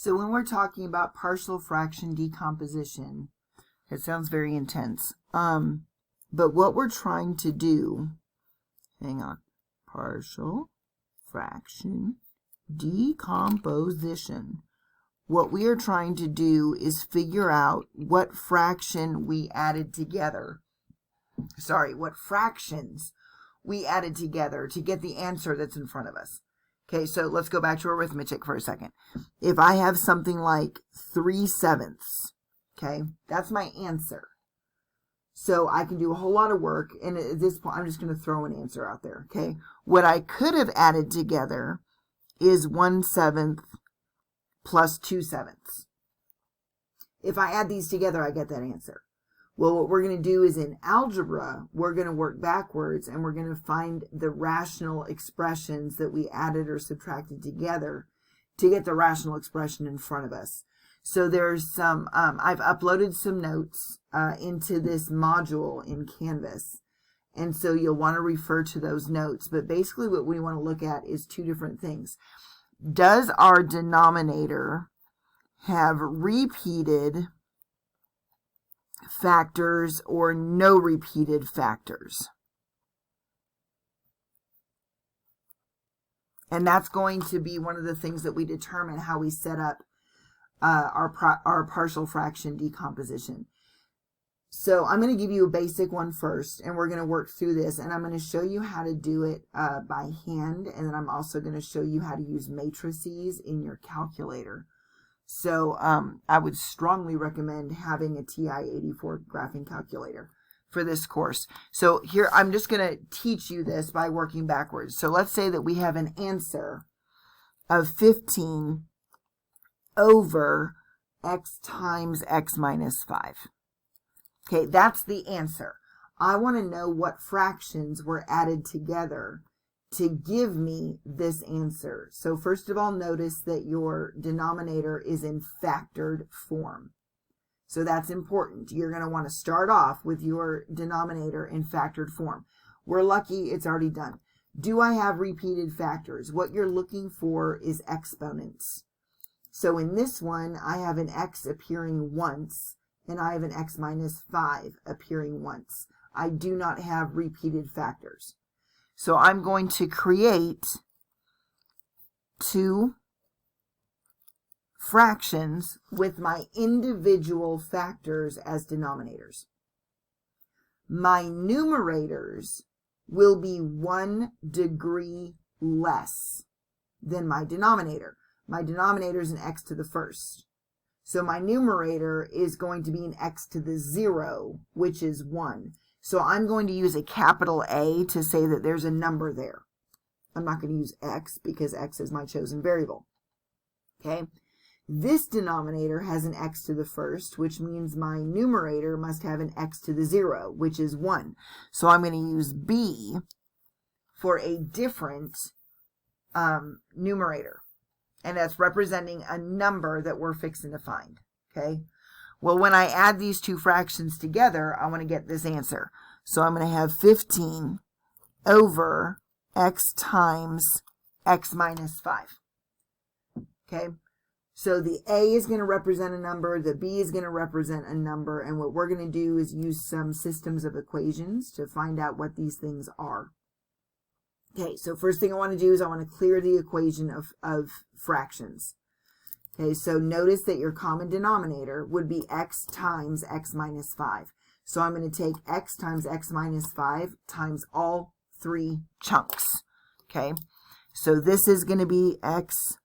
So when we're talking about partial fraction decomposition, it sounds very intense. But what we're trying to do, hang on, partial fraction decomposition. What we are trying to do is figure out what fraction we added together. Sorry, what fractions we added together to get the answer that's in front of us. Okay, so let's go back to arithmetic for a second. If I have something like 3/7, okay, that's my answer. So I can do a whole lot of work, and at this point, I'm just going to throw an answer out there, okay? What I could have added together is 1/7 plus 2/7. If I add these together, I get that answer. Well, what we're going to do is in algebra, we're going to work backwards, and we're going to find the rational expressions that we added or subtracted together to get the rational expression in front of us. So there's some, I've uploaded some notes into this module in Canvas. And so you'll want to refer to those notes. But basically what we want to look at is two different things. Does our denominator have repeated factors or no repeated factors? And that's going to be one of the things that we determine how we set up our partial fraction decomposition. So I'm going to give you a basic one first, and we're going to work through this, and I'm going to show you how to do it by hand, and then I'm also going to show you how to use matrices in your calculator. So I would strongly recommend having a TI-84 graphing calculator for this course. So here, I'm just going to teach you this by working backwards. So let's say that we have an answer of 15 over x times x minus 5. Okay, that's the answer. I want to know what fractions were added together to give me this answer. So first of all, notice that your denominator is in factored form. So that's important. You're going to want to start off with your denominator in factored form. We're lucky it's already done. Do I have repeated factors? What you're looking for is exponents. So in this one, I have an x appearing once, and I have an x minus 5 appearing once. I do not have repeated factors. So I'm going to create two fractions with my individual factors as denominators. My numerators will be 1 degree less than my denominator. My denominator is an x to the first. So my numerator is going to be an x to the 0, which is 1. So I'm going to use a capital A to say that there's a number there. I'm not going to use x because x is my chosen variable. Okay? This denominator has an x to the first, which means my numerator must have an x to the 0, which is 1. So I'm going to use B for a different numerator. And that's representing a number that we're fixing to find. Okay? Well, when I add these two fractions together, I want to get this answer. So I'm going to have 15 over x times x minus 5. Okay? So the A is going to represent a number, the B is going to represent a number, and what we're going to do is use some systems of equations to find out what these things are. Okay, so first thing I want to do is I want to clear the equation of fractions. Okay, so notice that your common denominator would be x times x minus 5. So I'm going to take x times x minus 5 times all three chunks. Okay, so this is going to be x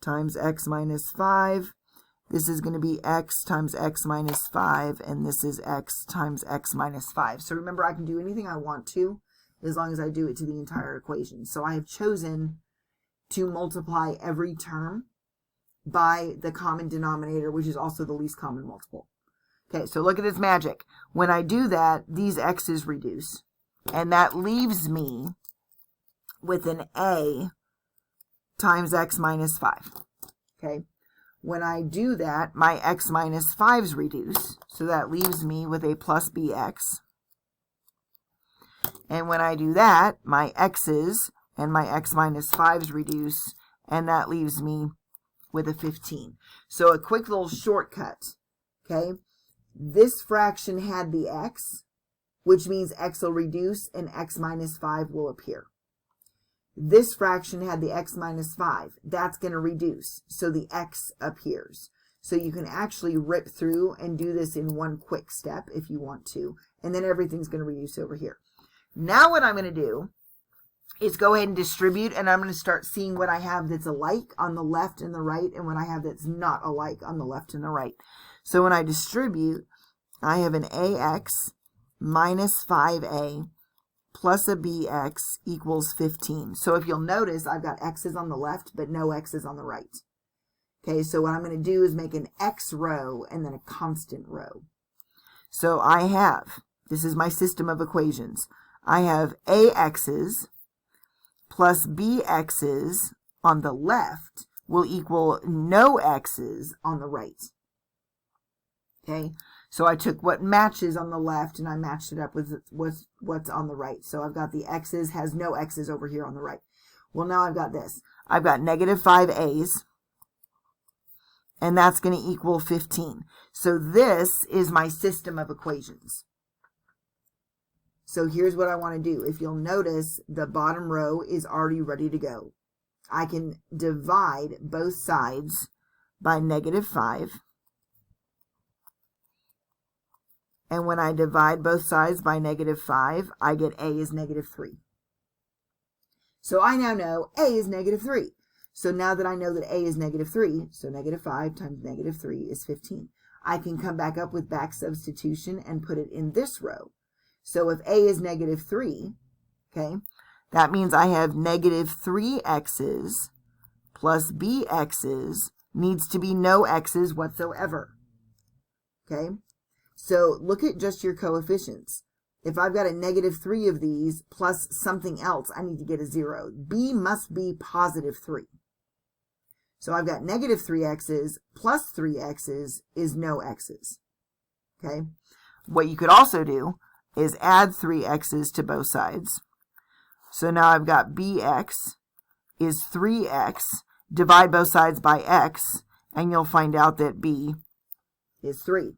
times x minus 5. This is going to be x times x minus 5, and this is x times x minus 5. So remember, I can do anything I want to, as long as I do it to the entire equation. So I have chosen to multiply every term by the common denominator, which is also the least common multiple. Okay, so look at this magic. When I do that, these x's reduce, and that leaves me with an a times x minus 5. Okay, when I do that, my x minus 5's reduce, so that leaves me with a plus bx. And when I do that, my x's and my x minus 5's reduce, and that leaves me with a 15. So a quick little shortcut, okay? This fraction had the x, which means x will reduce and x minus 5 will appear. This fraction had the x minus 5. That's going to reduce, so the x appears. So you can actually rip through and do this in one quick step if you want to, and then everything's going to reduce over here. Now what I'm going to do is go ahead and distribute, and I'm going to start seeing what I have that's alike on the left and the right, and what I have that's not alike on the left and the right. So when I distribute, I have an ax minus 5a plus a bx equals 15. So if you'll notice, I've got x's on the left, but no x's on the right. Okay, so what I'm going to do is make an x row and then a constant row. So I have, this is my system of equations, I have ax's plus bx's on the left will equal no x's on the right. Okay, so I took what matches on the left and I matched it up with what's on the right. So I've got the x's has no x's over here on the right. Well, now I've got this. I've got negative 5a's, and that's going to equal 15. So this is my system of equations. So here's what I want to do. If you'll notice, the bottom row is already ready to go. I can divide both sides by negative 5. And when I divide both sides by negative 5, I get a is negative 3. So I now know a is negative 3. So now that I know that a is negative 3, so negative 5 times negative 3 is 15. I can come back up with back substitution and put it in this row. So if a is negative 3, okay, that means I have negative 3x's plus bx's needs to be no x's whatsoever. Okay, so look at just your coefficients. If I've got a negative 3 of these plus something else, I need to get a 0. B must be positive 3. So I've got negative 3x's plus 3x's is no x's. Okay, what you could also do is add 3x's to both sides. So now I've got bx is 3x. Divide both sides by x, and you'll find out that b is 3.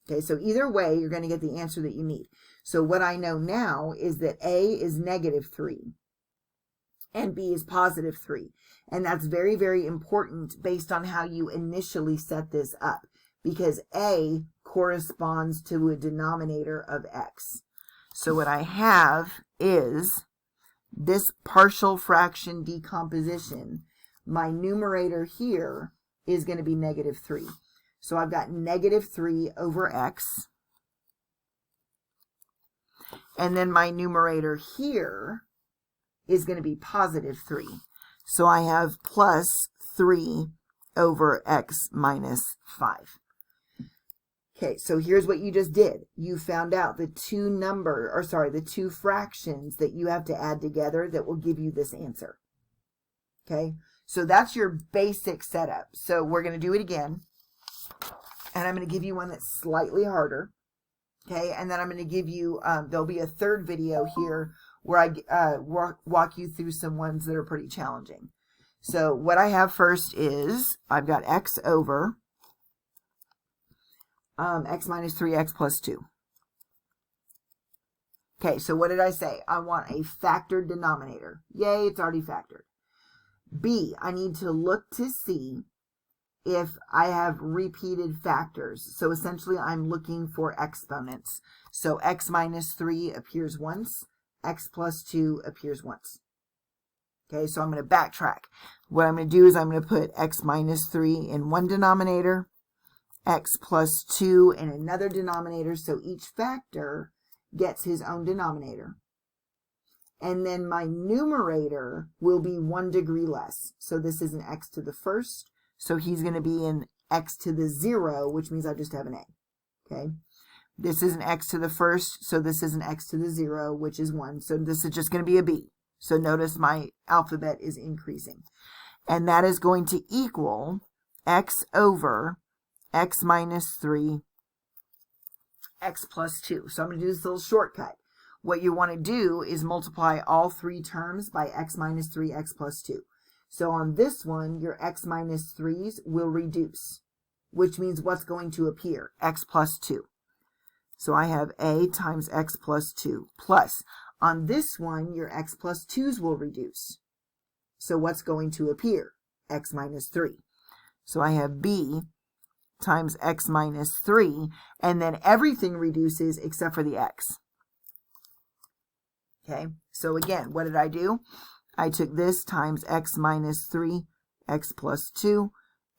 Okay, so either way, you're going to get the answer that you need. So what I know now is that a is negative 3, and b is positive 3. And that's very, very important based on how you initially set this up, because a corresponds to a denominator of x. So what I have is this partial fraction decomposition. My numerator here is going to be negative 3. So I've got negative 3 over x. And then my numerator here is going to be positive 3. So I have plus 3 over x minus 5. Okay, so here's what you just did. You found out the two fractions that you have to add together that will give you this answer. Okay, so that's your basic setup. So we're going to do it again. And I'm going to give you one that's slightly harder. Okay, and then I'm going to give you, there'll be a third video here where I walk you through some ones that are pretty challenging. So what I have first is, I've got x over x minus 3x plus 2. Okay, so what did I say? I want a factored denominator. Yay, it's already factored. B, I need to look to see if I have repeated factors. So essentially, I'm looking for exponents. So x minus 3 appears once, x plus 2 appears once. Okay, so I'm going to backtrack. What I'm going to do is I'm going to put x minus 3 in one denominator, x plus 2 in another denominator, so each factor gets his own denominator. And then my numerator will be 1 degree less. So this is an x to the first, so he's going to be in x to the 0, which means I just have an a. Okay, this is an x to the first, so this is an x to the 0, which is 1. So this is just going to be a b. So notice my alphabet is increasing. And that is going to equal x over x minus 3, x plus 2. So I'm going to do this little shortcut. What you want to do is multiply all three terms by x minus 3, x plus 2. So on this one, your x minus 3's will reduce, which means what's going to appear? X plus 2. So I have a times x plus 2 plus. On this one, your x plus 2's will reduce. So what's going to appear? X minus 3. So I have b times x minus 3, and then everything reduces except for the x. Okay, so again, what did I do? I took this times x minus 3, x plus 2,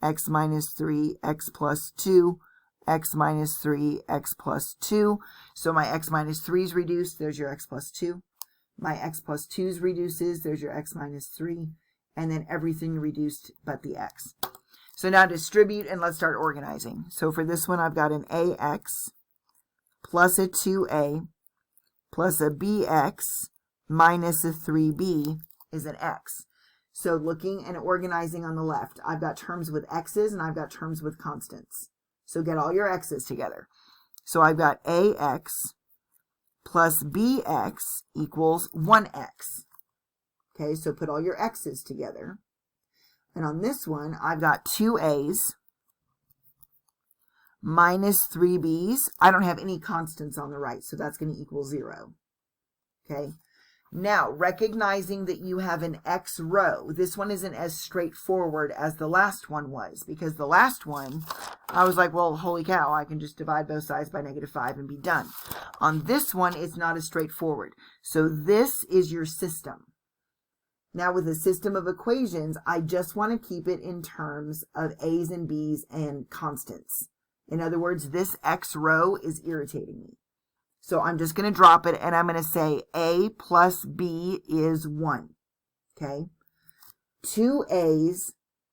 x minus 3, x plus 2, x minus 3, x plus 2. So my x minus 3's reduced, there's your x plus 2. My x plus 2's reduces, there's your x minus 3. And then everything reduced but the x. So now distribute and let's start organizing. So for this one, I've got an ax plus a 2a plus a bx minus a 3b is an x. So looking and organizing on the left, I've got terms with x's and I've got terms with constants. So get all your x's together. So I've got ax plus bx equals 1x. Okay, so put all your x's together. And on this one, I've got 2a's minus 3b's. I don't have any constants on the right, so that's going to equal 0. Okay. Now, recognizing that you have an x row, this one isn't as straightforward as the last one was, because the last one, I was like, well, holy cow, I can just divide both sides by -5 and be done. On this one, it's not as straightforward. So this is your system. Now with a system of equations, I just want to keep it in terms of a's and b's and constants. In other words, this x row is irritating me. So I'm just going to drop it and I'm going to say a plus b is 1. Okay. 2a's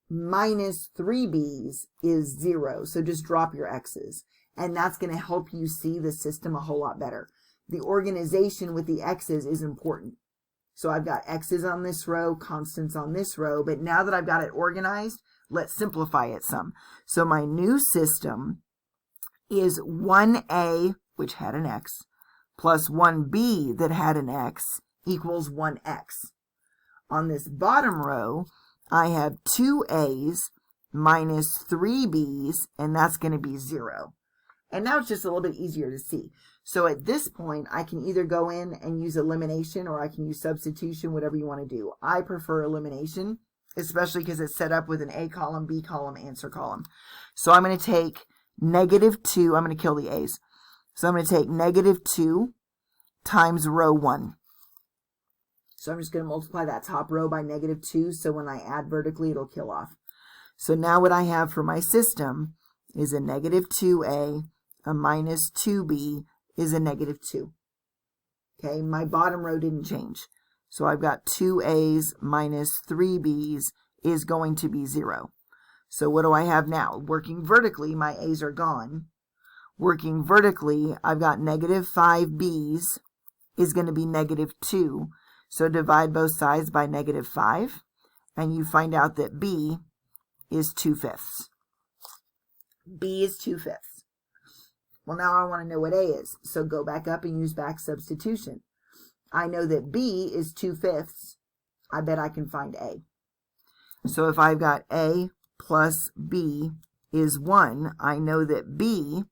minus 3b's is 0. So just drop your x's. And that's going to help you see the system a whole lot better. The organization with the x's is important. So I've got x's on this row, constants on this row, but now that I've got it organized, let's simplify it some. So my new system is 1a, which had an x, plus 1b that had an x equals 1x. On this bottom row, I have 2a's minus 3b's, and that's going to be 0. And now it's just a little bit easier to see. So at this point, I can either go in and use elimination or I can use substitution, whatever you want to do. I prefer elimination, especially because it's set up with an A column, B column, answer column. So I'm going to take -2. I'm going to kill the A's. So I'm going to take -2 times row 1. So I'm just going to multiply that top row by -2. So when I add vertically, it'll kill off. So now what I have for my system is a -2a, a minus 2b is a -2. Okay, my bottom row didn't change. So I've got 2a's minus 3b's is going to be 0. So what do I have now? Working vertically, my a's are gone. Working vertically, I've got -5b's is going to be -2. So divide both sides by -5, and you find out that b is 2/5. B is 2/5. Well, now I want to know what A is. So go back up and use back substitution. I know that B is 2/5. I bet I can find A. So if I've got A plus B is 1, I know that B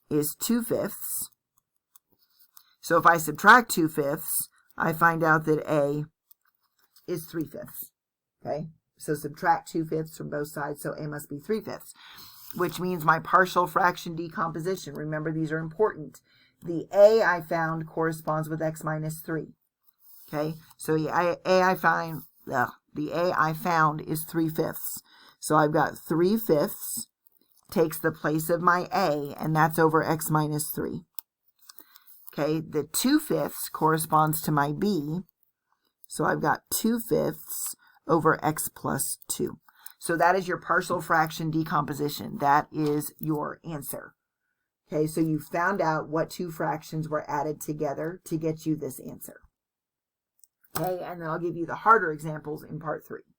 is 2/5. So if I subtract 2/5, I find out that A is 3/5. Okay? So subtract 2/5 from both sides, so A must be 3/5. Which means my partial fraction decomposition. Remember, these are important. The A I found corresponds with x minus 3. Okay, so the A I found is 3/5. So I've got 3/5 takes the place of my A, and that's over x minus 3. Okay, the 2/5 corresponds to my B. So I've got 2/5 over x plus 2. So that is your partial fraction decomposition. That is your answer. Okay, so you found out what two fractions were added together to get you this answer. Okay, and then I'll give you the harder examples in part 3.